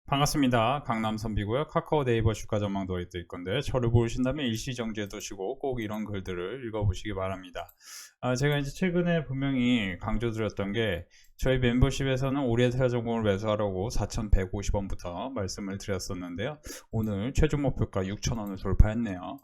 반갑습니다. 강남선비고요. 카카오 네이버 주가 전망 도와드릴 건데 저를 보신다면 일시정지해 두시고 꼭 이런 글들을 읽어보시기 바랍니다. 제가 이제 최근에 분명히 강조드렸던 게 저희 멤버십에서는 올해 타전공을 매수하라고 4,150원부터 말씀을 드렸었는데요. 오늘 최종 목표가 6,000원을 돌파했네요.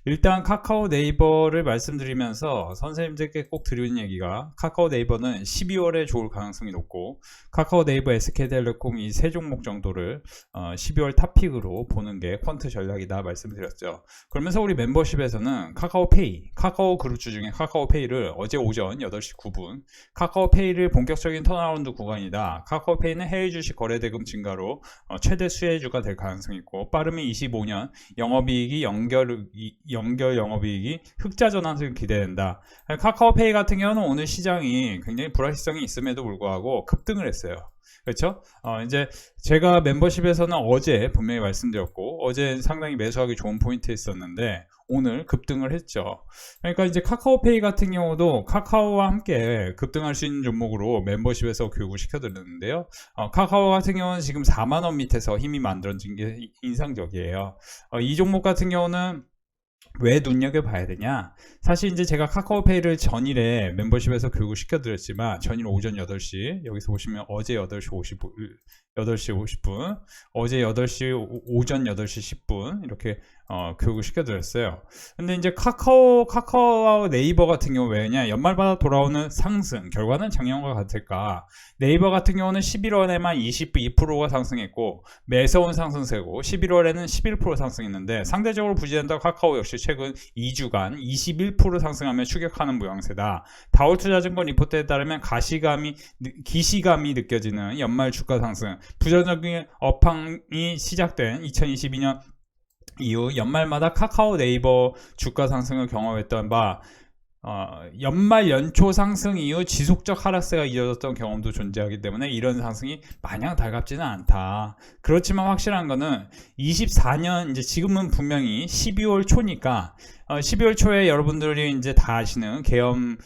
일단 카카오 네이버를 말씀드리면서 선생님들께 꼭 드리는 얘기가 카카오 네이버는 12월에 좋을 가능성이 높고 카카오 네이버 SK텔레콤 이 세 종목 정도를 12월 탑픽으로 보는 게 퀀트 전략이다 말씀드렸죠. 그러면서 우리 멤버십에서는 카카오페이, 카카오 그룹주 중에 카카오페이를 어제 오전 8시 9분 카카오페이를 본격적인 턴어라운드 구간이다. 카카오페이는 해외 주식 거래 대금 증가로 최대 수혜주가 될 가능성이 있고 빠르면 25년 영업이익이 연결 영업이익이 흑자 전환을 기대된다. 카카오페이 같은 경우는 오늘 시장이 굉장히 불확실성이 있음에도 불구하고 급등을 했어요. 그렇죠? 이제 제가 멤버십에서는 어제 분명히 말씀드렸고 어제 상당히 매수하기 좋은 포인트에 있었는데 오늘 급등을 했죠. 그러니까 이제 카카오페이 같은 경우도 카카오와 함께 급등할 수 있는 종목으로 멤버십에서 교육을 시켜드렸는데요. 카카오 같은 경우는 지금 4만원 밑에서 힘이 만들어진 게 인상적이에요. 이 종목 같은 경우는 왜 눈여겨봐야 되냐? 사실 이제 제가 카카오페이를 전일에 멤버십에서 교육을 시켜드렸지만 전일 오전 8시 여기서 보시면 어제 8시 50분 어제 8시 오전 8시 10분 이렇게 교육을 시켜드렸어요. 근데 이제 카카오 네이버 같은 경우 왜냐 연말마다 돌아오는 상승 결과는 작년과 같을까? 네이버 같은 경우는 11월에만 22%가 상승했고 매서운 상승세고 11월에는 11% 상승했는데 상대적으로 부진했던 카카오 역시 최근 2주간 21% 상승하며 추격하는 모양새다. 다올투자증권 리포트에 따르면 기시감이 느껴지는 연말 주가 상승 부정적인 업황이 시작된 2022년 이후 연말마다 카카오 네이버 주가 상승을 경험했던 바 연말 연초 상승 이후 지속적 하락세가 이어졌던 경험도 존재하기 때문에 이런 상승이 마냥 달갑지는 않다. 그렇지만 확실한 거는 24년 이제 지금은 분명히 12월 초니까 12월 초에 여러분들이 이제 다 아시는 계엄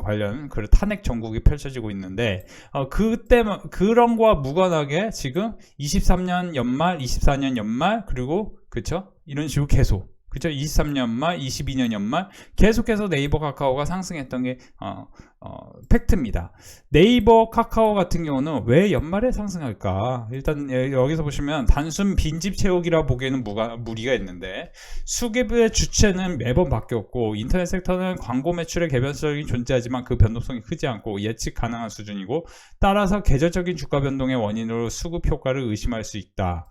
관련 그 탄핵 전국이 펼쳐지고 있는데 그때 그런 거와 무관하게 지금 23년 연말, 24년 연말 그리고 그쵸? 이런 식으로 계속 그죠? 23년 말, 22년 연말 계속해서 네이버 카카오가 상승했던 게 팩트입니다. 네이버 카카오 같은 경우는 왜 연말에 상승할까? 일단 여기서 보시면 단순 빈집 채우기라 보기에는 무리가 있는데 수급의 주체는 매번 바뀌었고 인터넷 섹터는 광고 매출의 개변성이 존재하지만 그 변동성이 크지 않고 예측 가능한 수준이고 따라서 계절적인 주가 변동의 원인으로 수급 효과를 의심할 수 있다.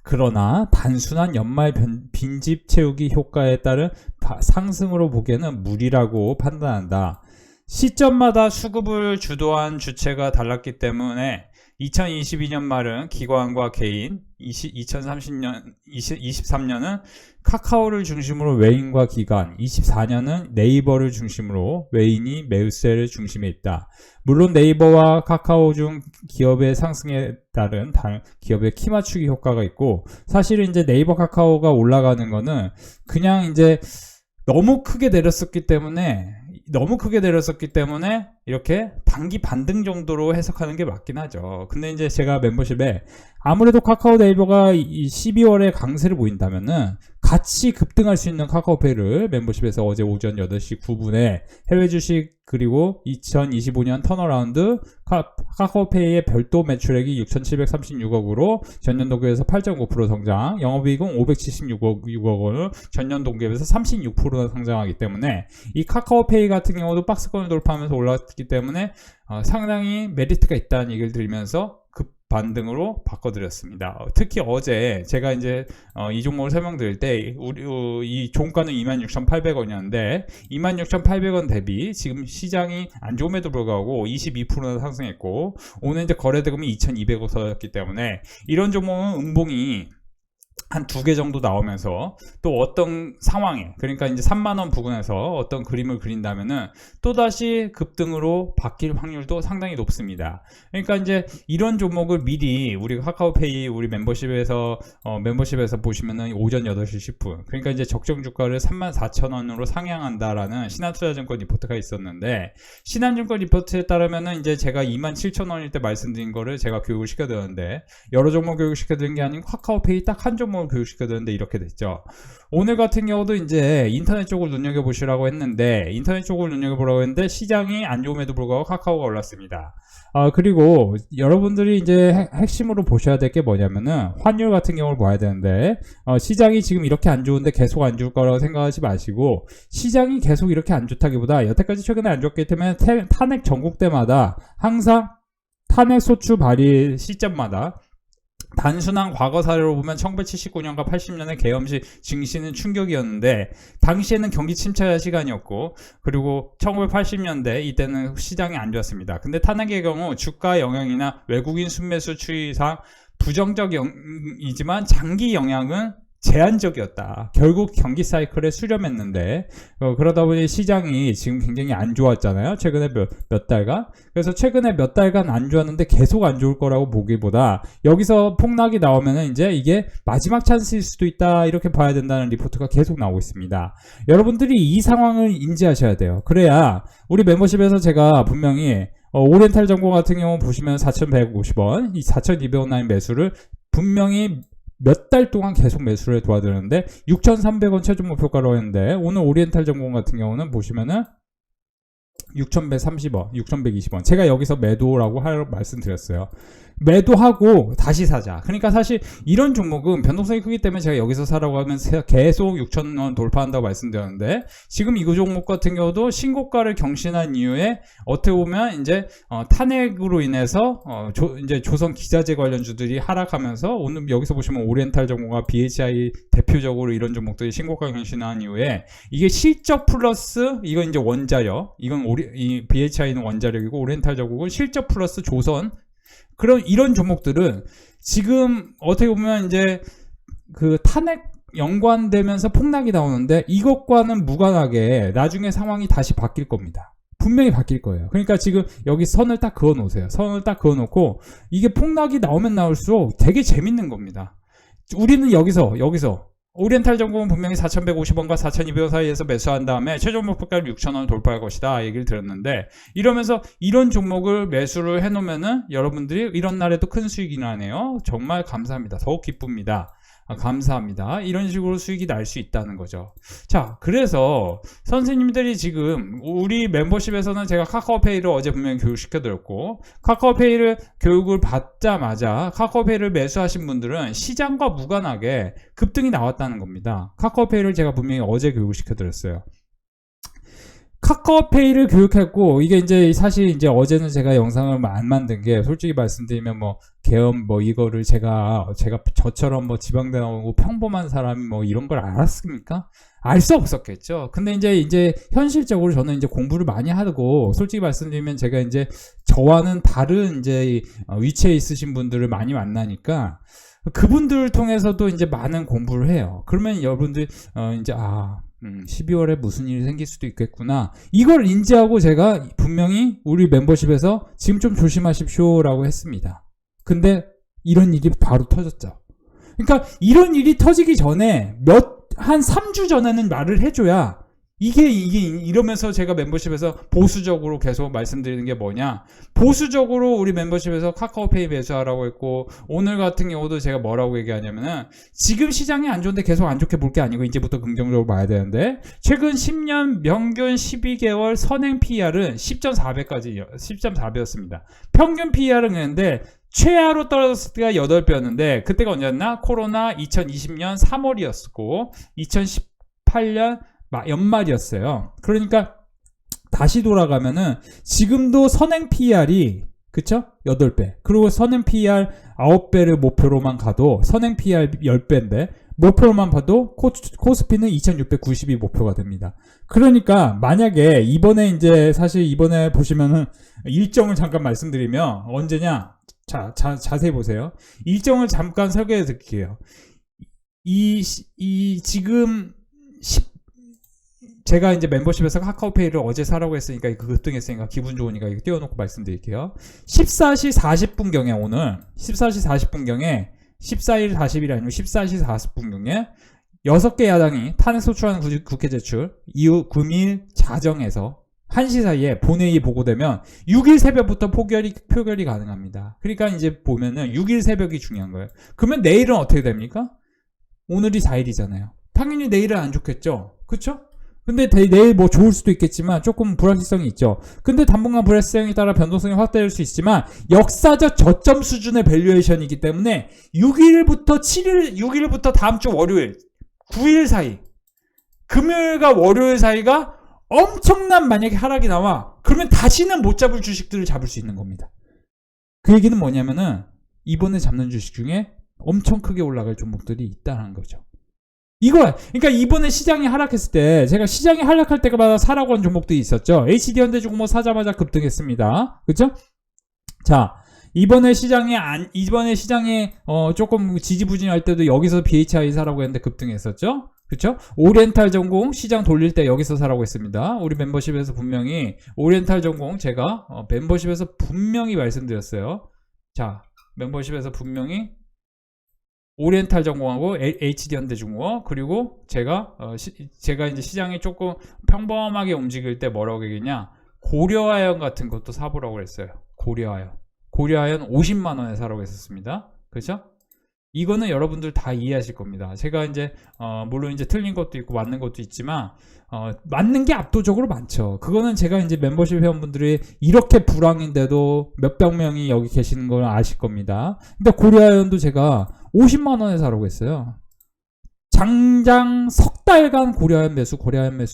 그러나 단순한 연말 빈집 채우기 효과에 따른 상승으로 보기에는 무리라고 판단한다. 시점마다 수급을 주도한 주체가 달랐기 때문에 2022년 말은 기관과 개인, 23년은 카카오를 중심으로 외인과 기관, 24년은 네이버를 중심으로 외인이 매수세를 중심에 있다. 물론 네이버와 카카오 중 기업의 상승에 따른 기업의 키 맞추기 효과가 있고 사실은 이제 네이버 카카오가 올라가는 거는 그냥 이제 너무 크게 내렸었기 때문에 이렇게 단기 반등 정도로 해석하는 게 맞긴 하죠. 근데 이제 제가 멤버십에 아무래도 카카오 네이버가 12월에 강세를 보인다면은 같이 급등할 수 있는 카카오페이를 멤버십에서 어제 오전 8시 9분에 해외 주식 그리고 2025년 턴어라운드 카카오페이의 별도 매출액이 6,736억으로 전년 동기에서 8.9% 성장, 영업이익은 576억 원을 전년 동기에서 36% 성장하기 때문에 이 카카오페이 같은 경우도 박스권을 돌파하면서 올라왔기 때문에 상당히 메리트가 있다는 얘기를 드리면서 반등으로 바꿔드렸습니다. 특히 어제 제가 이제 이 종목을 설명드릴 때 이 종가는 26,800원이었는데 26,800원 대비 지금 시장이 안 좋음에도 불구하고 22%나 상승했고 오늘 이제 거래대금이 2,200억 터졌기 때문에 이런 종목은 음봉이 한 2개 정도 나오면서 또 어떤 상황에, 그러니까 이제 3만원 부근에서 어떤 그림을 그린다면은 또다시 급등으로 바뀔 확률도 상당히 높습니다. 그러니까 이제 이런 종목을 미리 우리 카카오페이 우리 멤버십에서 보시면은 오전 8시 10분, 그러니까 이제 적정 주가를 34,000원으로 상향한다라는 신한투자증권 리포트가 있었는데, 신한증권 리포트에 따르면은 이제 제가 27,000원일 때 말씀드린 거를 제가 교육을 시켜드렸는데, 여러 종목 교육을 시켜드린 게 아니고 카카오페이 딱 한 종목 교육시켜드렸는데 이렇게 됐죠. 오늘 같은 경우도 이제 인터넷 쪽을 눈여겨보시라고 했는데, 인터넷 쪽을 눈여겨보라고 했는데 시장이 안 좋음에도 불구하고 카카오가 올랐습니다. 그리고 여러분들이 이제 핵심으로 보셔야 될 게 뭐냐면은 환율 같은 경우를 봐야 되는데, 시장이 지금 이렇게 안 좋은데 계속 안 좋을 거라고 생각하지 마시고, 시장이 계속 이렇게 안 좋다기보다 여태까지 최근에 안 좋기 때문에 탄핵 전국 때마다 항상 탄핵 소추 발의 시점마다 단순한 과거 사례로 보면 1979년과 80년의 계엄시 증시는 충격이었는데, 당시에는 경기 침체 시간이었고, 그리고 1980년대 이때는 시장이 안 좋았습니다. 근데 탄핵의 경우 주가 영향이나 외국인 순매수 추이상 부정적이지만 장기 영향은 제한적이었다. 결국 경기 사이클에 수렴했는데, 그러다 보니 시장이 지금 굉장히 안 좋았잖아요. 최근에 몇 달간. 그래서 최근에 몇 달간 안 좋았는데 계속 안 좋을 거라고 보기보다, 여기서 폭락이 나오면은 이제 이게 마지막 찬스일 수도 있다, 이렇게 봐야 된다는 리포트가 계속 나오고 있습니다. 여러분들이 이 상황을 인지하셔야 돼요. 그래야 우리 멤버십에서 제가 분명히 오리엔탈 전공 같은 경우 보시면 4,150원, 이 4,200원 라인 매수를 분명히 몇 달 동안 계속 매수를 도와드렸는데 6,300원 최종 목표가로 했는데, 오늘 오리엔탈 전공 같은 경우는 보시면은 6,130원, 6,120원. 제가 여기서 매도라고 말씀드렸어요. 매도하고 다시 사자. 그러니까 사실 이런 종목은 변동성이 크기 때문에 제가 여기서 사라고 하면 계속 6,000원 돌파한다고 말씀드렸는데, 지금 이 종목 같은 경우도 신고가를 경신한 이후에 어떻게 보면 이제 탄핵으로 인해서 이제 조선 기자재 관련주들이 하락하면서, 오늘 여기서 보시면 오리엔탈 전공과 BHI 대표적으로 이런 종목들이 신고가 경신한 이후에 이게 실적 플러스, 이건 이제 원자력, 이 BHI는 원자력이고 오리엔탈 전공은 실적 플러스 조선, 그런 이런 종목들은 지금 어떻게 보면 이제 그 탄핵 연관되면서 폭락이 나오는데, 이것과는 무관하게 나중에 상황이 다시 바뀔 겁니다. 분명히 바뀔 거예요. 그러니까 지금 여기 선을 딱 그어 놓으세요. 선을 딱 그어 놓고 이게 폭락이 나오면 나올수록 되게 재밌는 겁니다. 우리는 여기서 오리엔탈 전공은 분명히 4,150원과 4,200원 사이에서 매수한 다음에 최종 목표가를 6,000원 돌파할 것이다 얘기를 드렸는데, 이러면서 이런 종목을 매수를 해놓으면은 여러분들이 이런 날에도 큰 수익이 나네요. 정말 감사합니다. 더욱 기쁩니다. 감사합니다. 이런 식으로 수익이 날 수 있다는 거죠. 자, 그래서 선생님들이 지금 우리 멤버십에서는 제가 카카오페이를 어제 분명히 교육시켜드렸고, 카카오페이를 교육을 받자마자 카카오페이를 매수하신 분들은 시장과 무관하게 급등이 나왔다는 겁니다. 카카오페이를 제가 분명히 어제 교육시켜드렸어요. 카카오페이를 교육했고, 이게 이제 사실 이제 어제는 제가 영상을 안 만든 게, 솔직히 말씀드리면 계엄 이거를 제가 저처럼 지방대 나오고 평범한 사람이 이런 걸 알았습니까? 알 수 없었겠죠. 근데 이제 현실적으로 저는 이제 공부를 많이 하고, 솔직히 말씀드리면 제가 이제 저와는 다른 이제 위치에 있으신 분들을 많이 만나니까 그분들을 통해서도 이제 많은 공부를 해요. 그러면 여러분들 이제 12월에 무슨 일이 생길 수도 있겠구나, 이걸 인지하고 제가 분명히 우리 멤버십에서 지금 좀 조심하십시오 라고 했습니다. 근데 이런 일이 바로 터졌죠. 그러니까 이런 일이 터지기 전에 한 3주 전에는 말을 해줘야, 이게 이러면서 제가 멤버십에서 보수적으로 계속 말씀드리는 게 뭐냐, 보수적으로 우리 멤버십에서 카카오페이 매수하라고 했고, 오늘 같은 경우도 제가 뭐라고 얘기하냐면은, 지금 시장이 안 좋은데 계속 안 좋게 볼 게 아니고 이제부터 긍정적으로 봐야 되는데, 최근 10년 평균 12개월 선행 PER은 10.4배였습니다. 평균 PER은 그런데 최하로 떨어졌을 때가 8배였는데, 그때가 언제였나? 코로나 2020년 3월이었고 2018년 연말이었어요. 그러니까 다시 돌아가면은 지금도 선행 PER이, 그쵸? 8배. 그리고 선행 PER 9배를 목표로만 가도 선행 PER 10배인데, 목표로만 봐도 코스피는 2690이 목표가 됩니다. 그러니까 만약에 이번에 이제 사실 이번에 보시면은 일정을 잠깐 말씀드리면 언제냐? 자세히 보세요. 일정을 잠깐 설계해 드릴게요. 지금 제가 이제 멤버십에서 카카오페이를 어제 사라고 했으니까 이거 급등했으니까 기분 좋으니까 이거 띄워놓고 말씀드릴게요. 14시 40분경에 오늘 14시 40분경에 14일 40일이 아니고 14시 40분경에 6개 야당이 탄핵 소추안 국회 제출 이후 금일 자정에서 1시 사이에 본회의 보고되면 6일 새벽부터 표결이 가능합니다. 그러니까 이제 보면은 6일 새벽이 중요한 거예요. 그러면 내일은 어떻게 됩니까? 오늘이 4일이잖아요. 당연히 내일은 안 좋겠죠. 그쵸? 근데 내일 뭐 좋을 수도 있겠지만 조금 불확실성이 있죠. 근데 당분간 불확실성에 따라 변동성이 확대될 수 있지만 역사적 저점 수준의 밸류에이션이기 때문에 6일부터 다음 주 월요일 9일 사이 금요일과 월요일 사이가 엄청난 만약에 하락이 나와 그러면 다시는 못 잡을 주식들을 잡을 수 있는 겁니다. 그 얘기는 뭐냐면은 이번에 잡는 주식 중에 엄청 크게 올라갈 종목들이 있다는 거죠. 이거야. 그러니까 이번에 시장이 하락했을 때 제가 시장이 하락할 때마다 사라고 한 종목들이 있었죠. HD현대중공업 사자마자 급등했습니다. 그렇죠? 자, 이번에 시장에 조금 지지부진할 때도 여기서 BHI 사라고 했는데 급등했었죠. 그렇죠? 오리엔탈 전공 시장 돌릴 때 여기서 사라고 했습니다. 우리 멤버십에서 분명히 오리엔탈 전공 제가 멤버십에서 분명히 말씀드렸어요. 자, 멤버십에서 분명히 오리엔탈 전공하고 HD현대중공업 그리고 제가 이제 시장이 조금 평범하게 움직일 때 뭐라고 얘기했냐? 고려아연 같은 것도 사보라고 했어요. 고려아연 50만 원에 사라고 했었습니다. 그렇죠? 이거는 여러분들 다 이해하실 겁니다. 제가 이제 물론 이제 틀린 것도 있고 맞는 것도 있지만 맞는 게 압도적으로 많죠. 그거는 제가 이제 멤버십 회원분들이 이렇게 불황인데도 몇백 명이 여기 계시는 걸 아실 겁니다. 근데 고려아연도 제가 50만 원에 사라고 했어요. 장장 석 달간 고려아연 매수, 고려아연은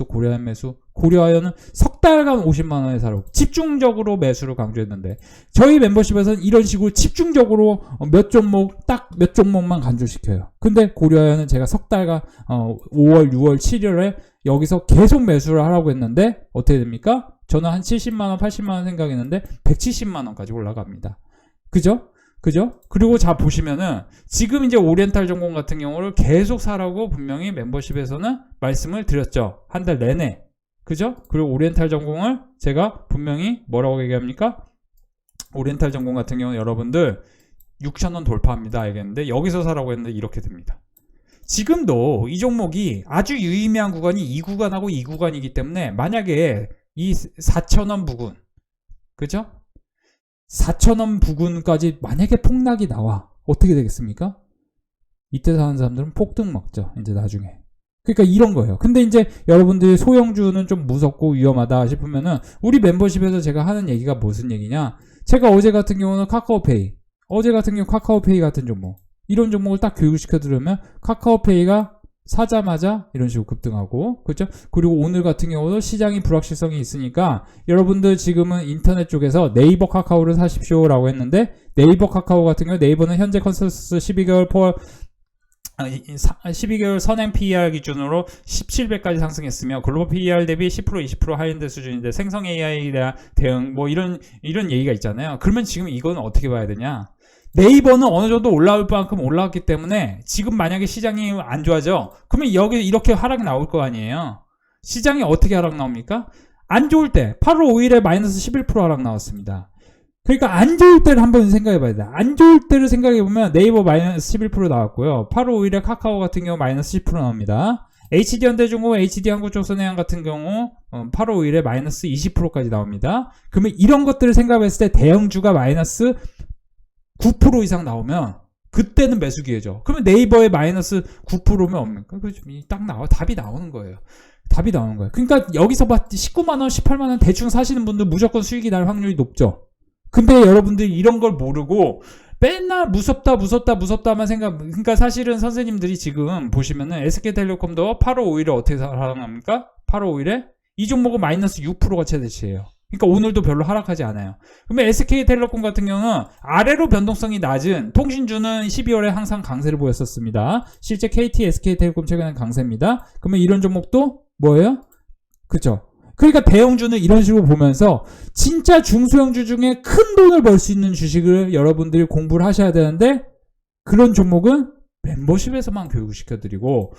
석 달간 50만 원에 사라고 집중적으로 매수를 강조했는데 저희 멤버십에서는 이런 식으로 집중적으로 몇 종목만 간주시켜요. 근데 고려아연은 제가 석 달간 5월, 6월, 7월에 여기서 계속 매수를 하라고 했는데 어떻게 됩니까? 저는 한 70만 원, 80만 원 생각했는데 170만 원까지 올라갑니다. 그죠? 그리고 자 보시면은 지금 이제 오리엔탈 전공 같은 경우를 계속 사라고 분명히 멤버십에서는 말씀을 드렸죠. 한 달 내내. 그죠? 그리고 오리엔탈 전공을 제가 분명히 뭐라고 얘기합니까? 오리엔탈 전공 같은 경우는 여러분들 6,000원 돌파합니다 얘기했는데 여기서 사라고 했는데 이렇게 됩니다. 지금도 이 종목이 아주 유의미한 구간이 이 구간하고 이 구간이기 때문에 만약에 이 4,000원 부근 그죠? 4,000원 부근까지 만약에 폭락이 나와 어떻게 되겠습니까? 이때 사는 사람들은 폭등 먹죠. 이제 나중에. 그러니까 이런 거예요. 근데 이제 여러분들이 소형주는 좀 무섭고 위험하다 싶으면은 우리 멤버십에서 제가 하는 얘기가 무슨 얘기냐? 제가 어제 같은 경우는 카카오페이 같은 종목 이런 종목을 딱 교육시켜 드리면 카카오페이가 사자마자 이런 식으로 급등하고 그렇죠? 그리고 오늘 같은 경우도 시장이 불확실성이 있으니까 여러분들 지금은 인터넷 쪽에서 네이버 카카오를 사십시오라고 했는데 네이버 카카오 같은 경우 네이버는 현재 컨센서스 12개월 선행 PER 기준으로 17배까지 상승했으며 글로벌 PER 대비 10% 20% 하이엔드 수준인데 생성 AI에 대한 대응 뭐 이런 얘기가 있잖아요. 그러면 지금 이건 어떻게 봐야 되냐? 네이버는 어느 정도 올라올 만큼 올라왔기 때문에 지금 만약에 시장이 안 좋아져 그러면 여기 이렇게 하락이 나올 거 아니에요. 시장이 어떻게 하락 나옵니까? 안 좋을 때 8월 5일에 마이너스 11% 하락 나왔습니다. 그러니까 안 좋을 때를 한번 생각해 봐야 돼. 안 좋을 때를 생각해 보면 네이버 마이너스 11% 나왔고요. 8월 5일에 카카오 같은 경우 마이너스 10% 나옵니다. HD현대중공업, HD한국조선해양 같은 경우 8월 5일에 마이너스 20%까지 나옵니다. 그러면 이런 것들을 생각했을 때 대형주가 마이너스 9% 이상 나오면 그때는 매수 기회죠. 그러면 네이버에 마이너스 9%면 없습니까? 딱 답이 나오는 거예요. 그러니까 여기서 19만원, 18만원 대충 사시는 분들 무조건 수익이 날 확률이 높죠. 근데 여러분들이 이런 걸 모르고 맨날 무섭다만 그러니까 사실은 선생님들이 지금 보시면은 SK텔레콤도 8월 5일에 어떻게 하락합니까? 8월 5일에 이 종목은 마이너스 6%가 최대치예요. 그러니까 오늘도 별로 하락하지 않아요. 그러면 SK텔레콤 같은 경우는 아래로 변동성이 낮은 통신주는 12월에 항상 강세를 보였었습니다. 실제 KT, SK텔레콤 최근엔 강세입니다. 그러면 이런 종목도 뭐예요? 그쵸? 그러니까 대형주는 이런 식으로 보면서 진짜 중소형주 중에 큰 돈을 벌 수 있는 주식을 여러분들이 공부를 하셔야 되는데 그런 종목은 멤버십에서만 교육을 시켜드리고,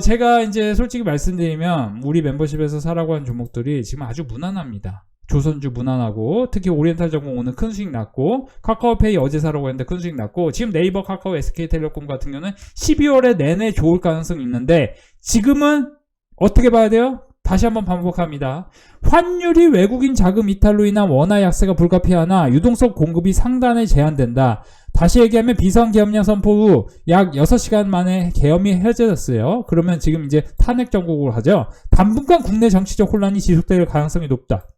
제가 이제 솔직히 말씀드리면 우리 멤버십에서 사라고 한 종목들이 지금 아주 무난합니다. 조선주 무난하고, 특히 오리엔탈 전공 오늘 큰 수익 났고, 카카오페이 어제 사라고 했는데 큰 수익 났고, 지금 네이버, 카카오, SK텔레콤 같은 경우는 12월에 내내 좋을 가능성이 있는데, 지금은 어떻게 봐야 돼요? 다시 한번 반복합니다. 환율이 외국인 자금 이탈로 인한 원화 약세가 불가피하나 유동성 공급이 상단에 제한된다. 다시 얘기하면 비상계엄령 선포 후 약 6시간 만에 계엄이 해제됐어요. 그러면 지금 이제 탄핵 정국으로 하죠. 당분간 국내 정치적 혼란이 지속될 가능성이 높다.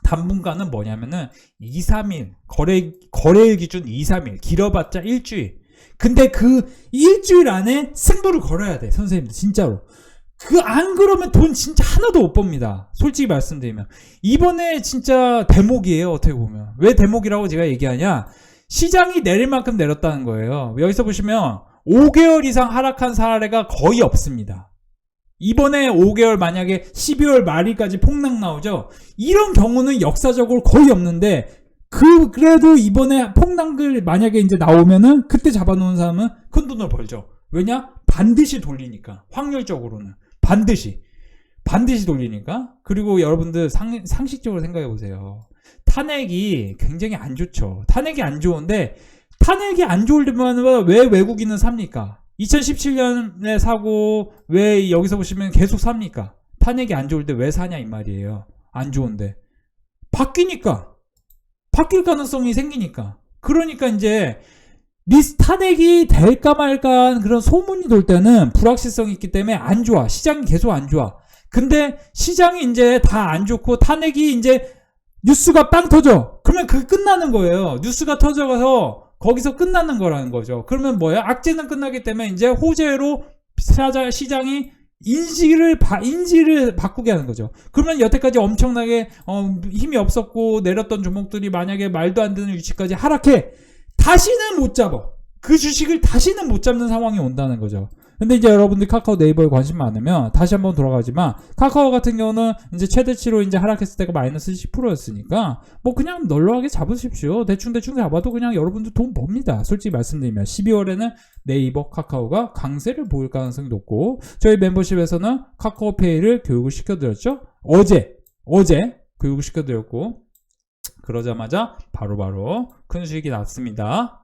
당분간은 뭐냐면은 2, 3일 거래일 기준 2, 3일 길어봤자 일주일. 근데 그 일주일 안에 승부를 걸어야 돼, 선생님들 진짜로. 안 그러면 돈 진짜 하나도 못 법니다. 솔직히 말씀드리면. 이번에 진짜 대목이에요, 어떻게 보면. 왜 대목이라고 제가 얘기하냐? 시장이 내릴 만큼 내렸다는 거예요. 여기서 보시면 5개월 이상 하락한 사례가 거의 없습니다. 이번에 5개월 만약에 12월 말일까지 폭락 나오죠? 이런 경우는 역사적으로 거의 없는데, 그래도 이번에 폭락을 만약에 이제 나오면은 그때 잡아놓은 사람은 큰 돈을 벌죠. 왜냐? 반드시 돌리니까. 확률적으로는. 반드시 돌리니까. 그리고 여러분들 상식적으로 생각해 보세요. 탄핵이 굉장히 안 좋죠. 탄핵이 안 좋은데, 탄핵이 안 좋을 때만 왜 외국인은 삽니까? 2017년에 사고 왜 여기서 보시면 계속 삽니까? 탄핵이 안 좋을 때 왜 사냐 이 말이에요. 안 좋은데 바뀌니까, 바뀔 가능성이 생기니까. 그러니까 이제 탄핵이 될까 말까 하는 그런 소문이 돌 때는 불확실성이 있기 때문에 안 좋아. 시장이 계속 안 좋아. 근데 시장이 이제 다 안 좋고 탄핵이 이제 뉴스가 빵 터져. 그러면 그게 끝나는 거예요. 뉴스가 터져가서 거기서 끝나는 거라는 거죠. 그러면 뭐야? 악재는 끝나기 때문에 이제 호재로 시장이 인지를 바꾸게 하는 거죠. 그러면 여태까지 엄청나게 힘이 없었고 내렸던 종목들이 만약에 말도 안 되는 위치까지 하락해. 다시는 못 잡아. 그 주식을 다시는 못 잡는 상황이 온다는 거죠. 근데 이제 여러분들이 카카오 네이버에 관심 많으면 다시 한번 돌아가지만, 카카오 같은 경우는 이제 최대치로 이제 하락했을 때가 마이너스 10%였으니까 뭐 그냥 널널하게 잡으십시오. 대충 잡아도 그냥 여러분들 돈 법니다. 솔직히 말씀드리면 12월에는 네이버, 카카오가 강세를 보일 가능성이 높고, 저희 멤버십에서는 카카오페이를 교육을 시켜드렸죠. 어제 교육을 시켜드렸고, 그러자마자 바로바로 큰 수익이 났습니다.